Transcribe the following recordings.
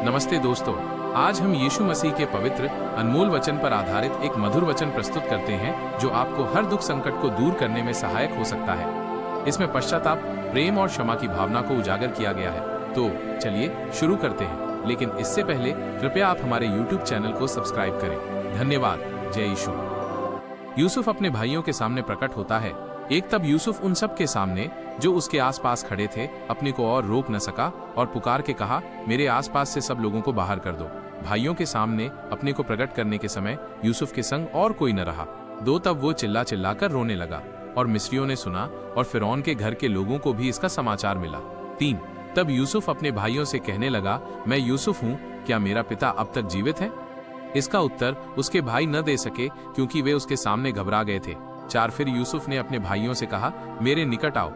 नमस्ते दोस्तों, आज हम यीशु मसीह के पवित्र अनमोल वचन पर आधारित एक मधुर वचन प्रस्तुत करते हैं जो आपको हर दुख संकट को दूर करने में सहायक हो सकता है। इसमें पश्चाताप, प्रेम और क्षमा की भावना को उजागर किया गया है। तो चलिए शुरू करते हैं, लेकिन इससे पहले कृपया आप हमारे YouTube चैनल को सब्सक्राइब करें। धन्यवाद। जय यीशु। यूसुफ अपने भाइयों के सामने प्रकट होता है। एक तब यूसुफ उन सब के सामने जो उसके आसपास खड़े थे अपने को और रोक न सका और पुकार के कहा, मेरे आसपास से सब लोगों को बाहर कर दो। भाइयों के सामने अपने को प्रकट करने के समय यूसुफ के संग और कोई न रहा। दो तब वो चिल्ला चिल्ला कर रोने लगा और मिस्रियों ने सुना और फिरौन के घर के लोगों को भी इसका समाचार मिला। 3 तब यूसुफ अपने भाइयों से कहने लगा, मैं यूसुफ हूँ, क्या मेरा पिता अब तक जीवित है? इसका उत्तर उसके भाई न दे सके क्योंकि वे उसके सामने घबरा गए थे। 4 फिर यूसुफ ने अपने भाइयों से कहा, मेरे निकट आओ।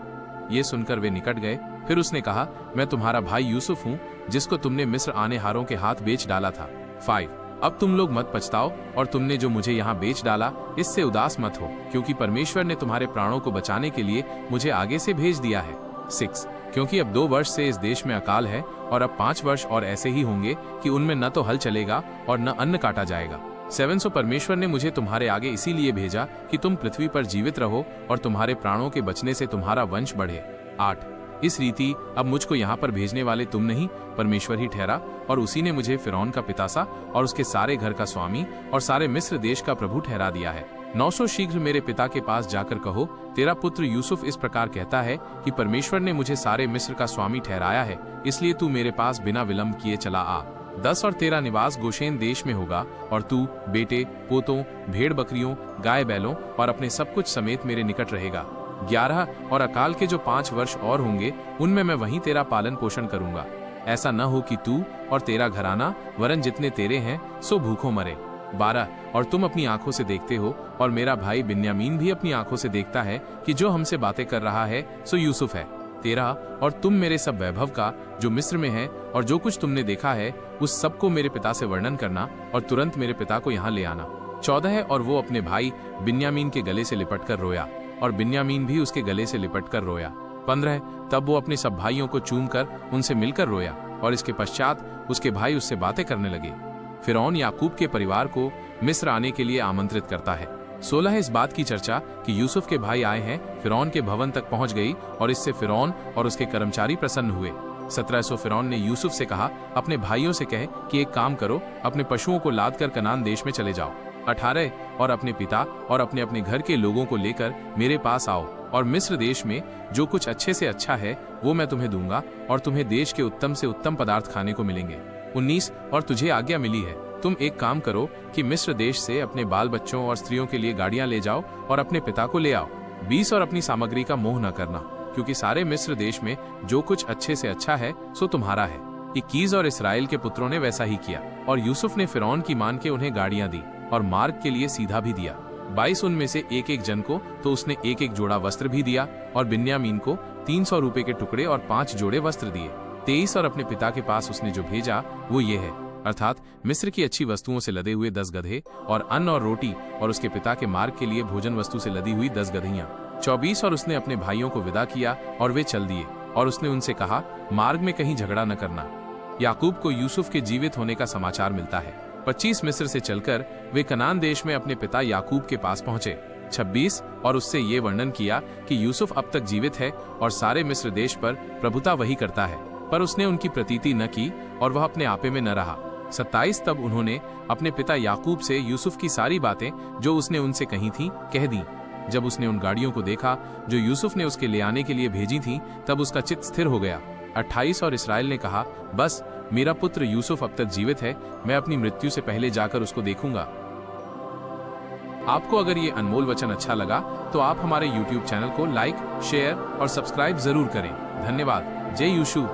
ये सुनकर वे निकट गए। फिर उसने कहा, मैं तुम्हारा भाई यूसुफ हूँ जिसको तुमने मिस्र आने हारों के हाथ बेच डाला था। 5 अब तुम लोग मत पछताओ और तुमने जो मुझे यहाँ बेच डाला इससे उदास मत हो, क्योंकि परमेश्वर ने तुम्हारे प्राणों को बचाने के लिए मुझे आगे से भेज दिया है। 6 क्योंकि अब 2 वर्ष से इस देश में अकाल है और अब 5 वर्ष और ऐसे ही होंगे कि उनमें न तो हल चलेगा और न अन्न काटा जाएगा। 7 सो परमेश्वर ने मुझे तुम्हारे आगे इसीलिए भेजा कि तुम पृथ्वी पर जीवित रहो और तुम्हारे प्राणों के बचने से तुम्हारा वंश बढ़े। 8 इस रीति अब मुझको यहाँ पर भेजने वाले तुम नहीं, परमेश्वर ही ठहरा, और उसी ने मुझे फिरौन का पिता सा और उसके सारे घर का स्वामी और सारे मिस्र देश का प्रभु ठहरा दिया है। 9 सो शीघ्र मेरे पिता के पास जाकर कहो, तेरा पुत्र यूसुफ इस प्रकार कहता है कि परमेश्वर ने मुझे सारे मिस्र का स्वामी ठहराया है, इसलिए तू मेरे पास बिना विलंब किए चला आ। 10 और तेरा निवास गोशेन देश में होगा और तू बेटे, पोतों, भेड़ बकरियों, गाय बैलों और अपने सब कुछ समेत मेरे निकट रहेगा। 11 और अकाल के जो 5 वर्ष और होंगे उनमें मैं वहीं तेरा पालन पोषण करूंगा। ऐसा न हो कि तू और तेरा घराना वरन जितने तेरे हैं सो भूखों मरे। 12 और तुम अपनी आंखों से देखते हो और मेरा भाई बिन्यामीन भी अपनी आंखों से देखता है कि जो हमसे बातें कर रहा है सो यूसुफ है। 13 और तुम मेरे सब वैभव का जो मिस्र में है और जो कुछ तुमने देखा है उस सब को मेरे पिता से वर्णन करना और तुरंत मेरे पिता को यहाँ ले आना। 14 और वो अपने भाई बिन्यामीन के गले से लिपट कर रोया और बिन्यामीन भी उसके गले से लिपट कर रोया। 15 तब वो अपने सब भाइयों को चूम कर उनसे मिलकर रोया और इसके पश्चात उसके भाई उससे बातें करने लगे। फिरौन याकूब के परिवार को मिस्र आने के लिए आमंत्रित करता है। 16 इस बात की चर्चा कि यूसुफ के भाई आए हैं फिरौन के भवन तक पहुंच गई और इससे फिरौन और उसके कर्मचारी प्रसन्न हुए। 17 सो फिरौन ने यूसुफ से कहा, अपने भाइयों से कहे कि एक काम करो, अपने पशुओं को लाद कर कनान देश में चले जाओ। 18 और अपने पिता और अपने अपने घर के लोगों को लेकर मेरे पास आओ और मिस्र देश में जो कुछ अच्छे से अच्छा है वो मैं तुम्हें दूंगा और तुम्हें देश के उत्तम से उत्तम पदार्थ खाने को मिलेंगे। 19 और तुझे आज्ञा मिली है, तुम एक काम करो कि मिस्र देश से अपने बाल बच्चों और स्त्रियों के लिए गाड़ियां ले जाओ और अपने पिता को ले आओ। 20 और अपनी सामग्री का मोह न करना, क्योंकि सारे मिस्र देश में जो कुछ अच्छे से अच्छा है सो तुम्हारा है। 21 और इस्राएल के पुत्रों ने वैसा ही किया और यूसुफ ने फिरौन की मान के उन्हें गाड़ियां दी और मार्ग के लिए सीधा भी दिया। 22 उनमें से एक एक जन को तो उसने एक एक जोड़ा वस्त्र भी दिया और बिन्यामीन को 300 रुपए के टुकड़े और 5 जोड़े वस्त्र दिए। 23 और अपने पिता के पास उसने जो भेजा वो ये है, अर्थात मिस्र की अच्छी वस्तुओं से लदे हुए 10 गधे और अन्न और रोटी और उसके पिता के मार्ग के लिए भोजन वस्तु से लदी हुई 10 गधियां। 24 और उसने अपने भाइयों को विदा किया और वे चल दिए और उसने उनसे कहा, मार्ग में कहीं झगड़ा न करना। याकूब को यूसुफ के जीवित होने का समाचार मिलता है। 25 मिस्र से चलकर वे कनान देश में अपने पिता याकूब के पास पहुंचे। 26 और उससे ये वर्णन किया कि यूसुफ अब तक जीवित है और सारे मिस्र देश पर प्रभुता वही करता है, पर उसने उनकी प्रतीति न की और वह अपने आपे में न रहा। 27 तब उन्होंने अपने पिता याकूब से यूसुफ की सारी बातें जो उसने उनसे कही थी कह दी। जब उसने उन गाड़ियों को देखा जो यूसुफ ने उसके ले आने के लिए भेजी थी तब उसका चित्त स्थिर हो गया। 28 और इस्राएल ने कहा, बस मेरा पुत्र यूसुफ अब तक जीवित है, मैं अपनी मृत्यु से पहले जाकर उसको देखूंगा। आपको अगर ये अनमोल वचन अच्छा लगा तो आप हमारे YouTube चैनल को लाइक, शेयर और सब्सक्राइब जरूर करें। धन्यवाद। जय यीशु।